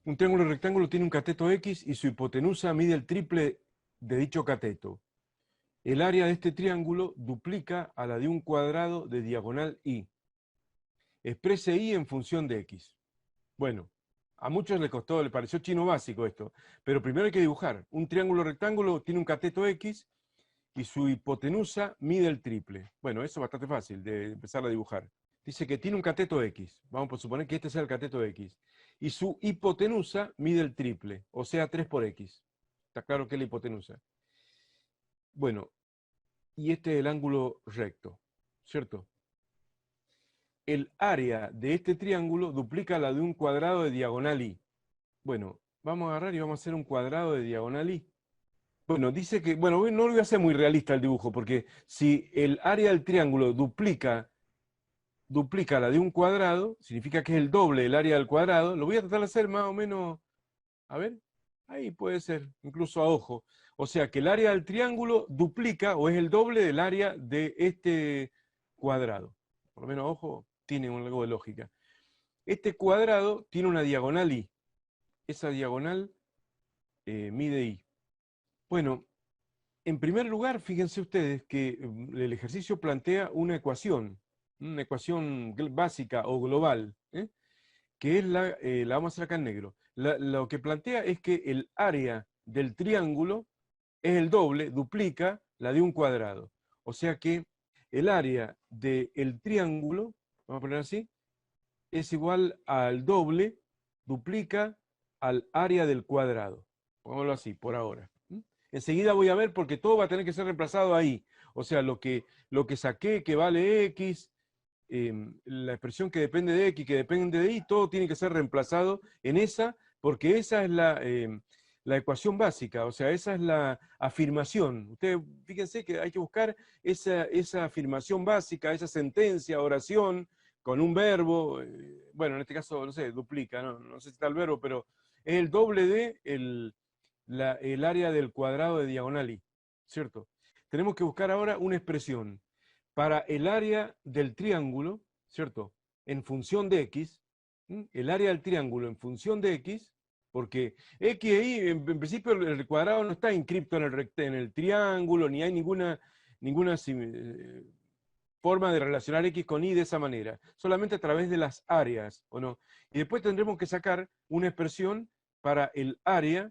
Un triángulo rectángulo tiene un cateto X y su hipotenusa mide el triple de dicho cateto. El área de este triángulo duplica a la de un cuadrado de diagonal Y. Exprese Y en función de X. Bueno, a muchos les costó, les pareció chino básico esto, pero primero hay que dibujar. Un triángulo rectángulo tiene un cateto X y su hipotenusa mide el triple. Bueno, eso es bastante fácil de empezar a dibujar. Dice que tiene un cateto X. Vamos a suponer que este sea el cateto X. Y su hipotenusa mide el triple, o sea, 3 por X. Está claro que es la hipotenusa. Bueno, y este es el ángulo recto, ¿cierto? El área de este triángulo duplica la de un cuadrado de diagonal Y. Bueno, vamos a agarrar y vamos a hacer un cuadrado de diagonal Y. Bueno, dice que, bueno, no lo voy a hacer muy realista el dibujo, porque si el área del triángulo duplica la de un cuadrado, significa que es el doble del área del cuadrado. Lo voy a tratar de hacer más o menos, a ver, ahí puede ser, incluso a ojo. O sea que el área del triángulo duplica o es el doble del área de este cuadrado. Por lo menos a ojo tiene algo de lógica. Este cuadrado tiene una diagonal Y. Esa diagonal mide Y. Bueno, en primer lugar, fíjense ustedes que el ejercicio plantea una ecuación básica o global, que es la vamos a hacer acá en negro. Lo que plantea es que el área del triángulo es el doble, duplica la de un cuadrado. O sea que el área del triángulo, vamos a poner así, es igual al doble, duplica al área del cuadrado. Pongámoslo así, por ahora. Enseguida voy a ver porque todo va a tener que ser reemplazado ahí. O sea, lo que saqué que vale X, la expresión que depende de X, que depende de Y, todo tiene que ser reemplazado en esa, porque esa es la ecuación básica, o sea, esa es la afirmación. Ustedes fíjense que hay que buscar esa afirmación básica, esa sentencia, oración, con un verbo, bueno, en este caso, no sé, duplica, no sé si está el verbo, pero es el doble de el área del cuadrado de diagonal Y, ¿cierto? Tenemos que buscar ahora una expresión para el área del triángulo, ¿cierto? En función de X, el área del triángulo en función de X, porque X e Y, en principio el cuadrado no está inscripto en el triángulo, ni hay ninguna forma de relacionar X con Y de esa manera, solamente a través de las áreas, ¿o no? Y después tendremos que sacar una expresión para el área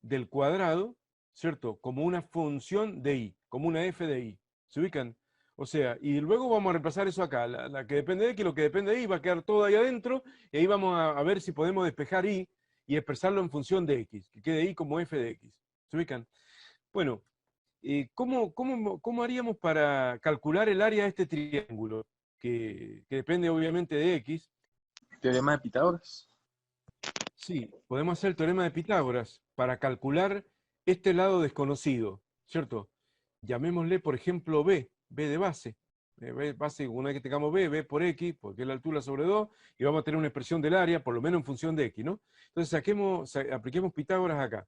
del cuadrado, ¿cierto? Como una función de Y, como una f de Y. ¿Se ubican? O sea, y luego vamos a reemplazar eso acá. La que depende de X, lo que depende de Y, va a quedar todo ahí adentro, y ahí vamos a ver si podemos despejar Y y expresarlo en función de X, que quede Y como f de X. ¿Se ubican? Bueno, ¿cómo haríamos para calcular el área de este triángulo? Que depende obviamente de X. Teorema de Pitágoras. Sí, podemos hacer el teorema de Pitágoras para calcular este lado desconocido, ¿cierto? Llamémosle, por ejemplo, B de base. Base, una vez que tengamos B por X, porque es la altura sobre 2, y vamos a tener una expresión del área, por lo menos en función de X, ¿no? Entonces apliquemos Pitágoras acá.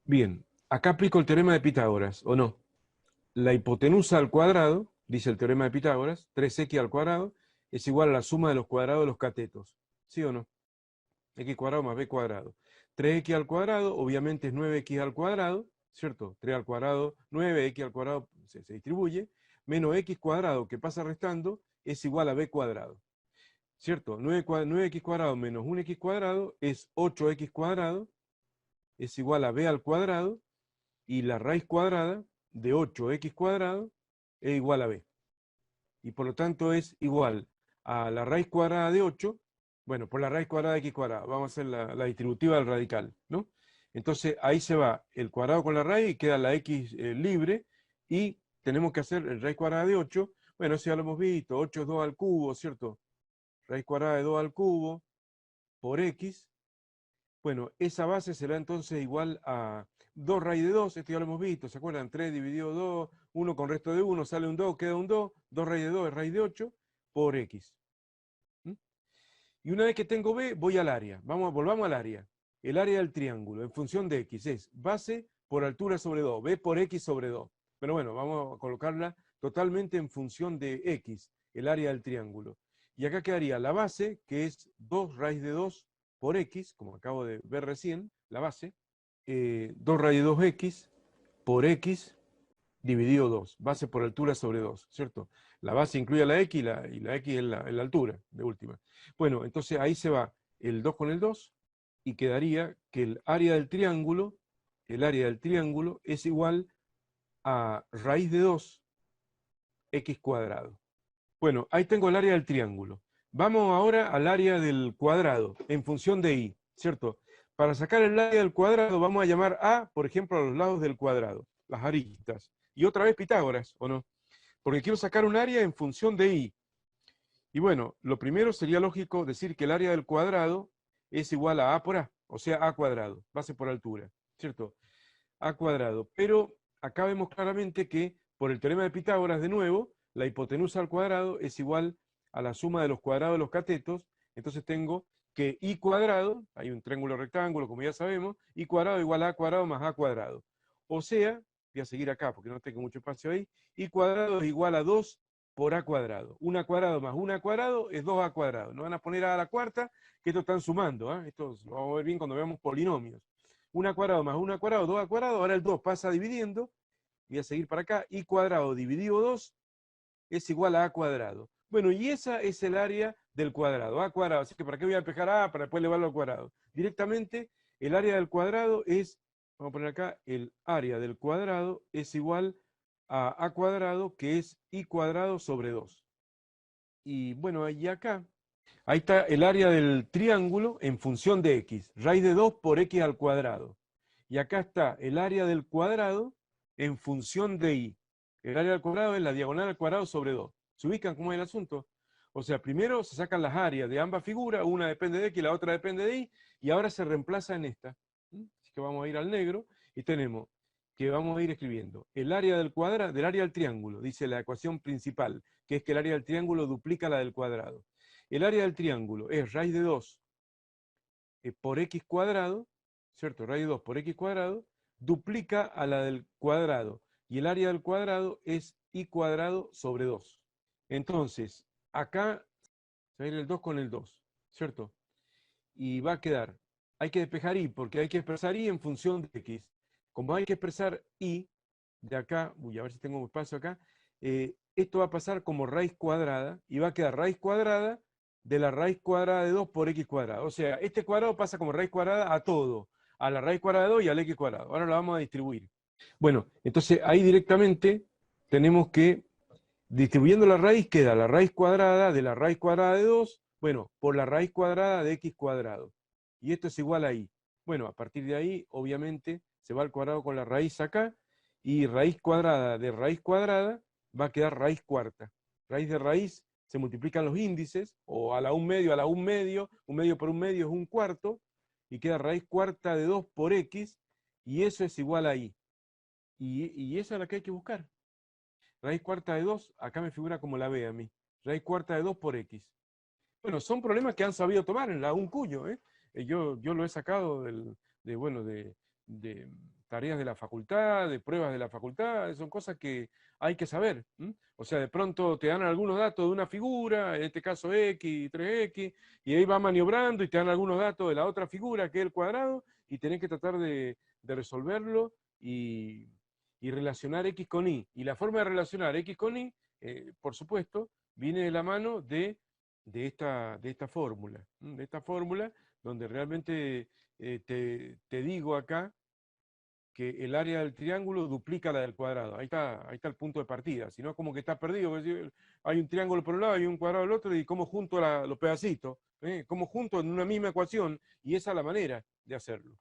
Bien, acá aplico el teorema de Pitágoras, ¿o no? La hipotenusa al cuadrado, dice el teorema de Pitágoras, 3x al cuadrado, es igual a la suma de los cuadrados de los catetos. ¿Sí o no? X cuadrado más B cuadrado. 3x al cuadrado, obviamente es 9x al cuadrado, ¿cierto? 3 al cuadrado, 9, x al cuadrado se distribuye, menos x cuadrado que pasa restando es igual a B cuadrado, ¿cierto? 9x cuadrado menos 1x cuadrado es 8x cuadrado, es igual a B al cuadrado, y la raíz cuadrada de 8x cuadrado es igual a B. Y por lo tanto es igual a la raíz cuadrada de 8, bueno, por la raíz cuadrada de x cuadrado. Vamos a hacer la distributiva del radical, ¿no? Entonces ahí se va el cuadrado con la raíz y queda la x libre, y tenemos que hacer el raíz cuadrada de 8. Bueno, eso ya lo hemos visto, 8 es 2 al cubo, ¿cierto? Raíz cuadrada de 2 al cubo por x. Bueno, esa base será entonces igual a 2 raíz de 2, esto ya lo hemos visto, ¿se acuerdan? 3 dividido 2, 1 con resto de 1, sale un 2, queda un 2, 2 raíz de 2 es raíz de 8 por x. Y una vez que tengo B, voy al área. Volvamos al área. El área del triángulo en función de X es base por altura sobre 2, B por X sobre 2. Pero bueno, vamos a colocarla totalmente en función de X, el área del triángulo. Y acá quedaría la base, que es 2 raíz de 2 por x, como acabo de ver recién, la base, 2 raíz de 2x por x dividido 2, base por altura sobre 2, ¿cierto? La base incluye la x y la x es la altura, de última. Bueno, entonces ahí se va el 2 con el 2 y quedaría que el área del triángulo es igual a raíz de 2 x cuadrado. Bueno, ahí tengo el área del triángulo. Vamos ahora al área del cuadrado, en función de y, ¿cierto? Para sacar el área del cuadrado vamos a llamar a, por ejemplo, a los lados del cuadrado, las aristas. Y otra vez Pitágoras, ¿o no? Porque quiero sacar un área en función de y. Y bueno, lo primero sería lógico decir que el área del cuadrado es igual a por a, o sea, a cuadrado, base por altura, ¿cierto? A cuadrado. Pero acá vemos claramente que por el teorema de Pitágoras, de nuevo, la hipotenusa al cuadrado es igual a la suma de los cuadrados de los catetos. Entonces tengo que y cuadrado, hay un triángulo rectángulo, como ya sabemos, y cuadrado igual a cuadrado más a cuadrado. O sea, voy a seguir acá porque no tengo mucho espacio ahí, y cuadrado es igual a 2 por a cuadrado. 1 cuadrado más 1 cuadrado es 2a cuadrado. No van a poner a la cuarta, que esto están sumando. Esto lo vamos a ver bien cuando veamos polinomios. 1 cuadrado más 1 cuadrado, 2 cuadrado, ahora el 2 pasa dividiendo, voy a seguir para acá, y cuadrado dividido 2 es igual a cuadrado. Bueno, y esa es el área del cuadrado, a cuadrado. Así que ¿para qué voy a despejar a? Para después elevarlo al cuadrado. Directamente, el área del cuadrado es, vamos a poner acá, el área del cuadrado es igual a cuadrado, que es y cuadrado sobre 2. Y bueno, ahí acá, ahí está el área del triángulo en función de x, raíz de 2 por x al cuadrado. Y acá está el área del cuadrado en función de y. El área del cuadrado es la diagonal al cuadrado sobre 2. ¿Se ubican cómo es el asunto? O sea, primero se sacan las áreas de ambas figuras, una depende de x, la otra depende de y, y ahora se reemplaza en esta. Así que vamos a ir al negro y tenemos que vamos a ir escribiendo el área del cuadrado, del área del triángulo, dice la ecuación principal, que es que el área del triángulo duplica la del cuadrado. El área del triángulo es raíz de 2 por x cuadrado, ¿cierto? Raíz de 2 por x cuadrado, duplica a la del cuadrado. Y el área del cuadrado es y cuadrado sobre 2. Entonces, acá se va a ir el 2 con el 2, ¿cierto? Y va a quedar, hay que despejar y, porque hay que expresar y en función de x. Como hay que expresar y, de acá, a ver si tengo un espacio acá, esto va a pasar como raíz cuadrada, y va a quedar raíz cuadrada de la raíz cuadrada de 2 por x cuadrado. O sea, este cuadrado pasa como raíz cuadrada a todo, a la raíz cuadrada de 2 y al x cuadrado. Ahora lo vamos a distribuir. Bueno, entonces ahí directamente tenemos que, distribuyendo la raíz, queda la raíz cuadrada de la raíz cuadrada de 2, bueno, por la raíz cuadrada de x cuadrado. Y esto es igual a y. Bueno, a partir de ahí, obviamente, se va al cuadrado con la raíz acá, y raíz cuadrada de raíz cuadrada va a quedar raíz cuarta. Raíz de raíz se multiplican los índices, o a la 1 medio, un medio por un medio es un cuarto, y queda raíz cuarta de 2 por x, y eso es igual a y. Y esa es la que hay que buscar. Raíz cuarta de 2, acá me figura como la B a mí. Raíz cuarta de 2 por x. Bueno, son problemas que han sabido tomar en la UNCUYO, ¿eh? Yo lo he sacado de tareas de la facultad, de pruebas de la facultad, son cosas que hay que saber. O sea, de pronto te dan algunos datos de una figura, en este caso X, 3X, y ahí va maniobrando y te dan algunos datos de la otra figura, que es el cuadrado, y tenés que tratar de resolverlo y relacionar X con Y. Y la forma de relacionar X con Y, por supuesto, viene de la mano de esta fórmula, donde realmente te digo acá que el área del triángulo duplica la del cuadrado. Ahí está el punto de partida. Si no, como que está perdido. Hay un triángulo por un lado y un cuadrado por el otro, y como junto los pedacitos, como junto en una misma ecuación, y esa es la manera de hacerlo.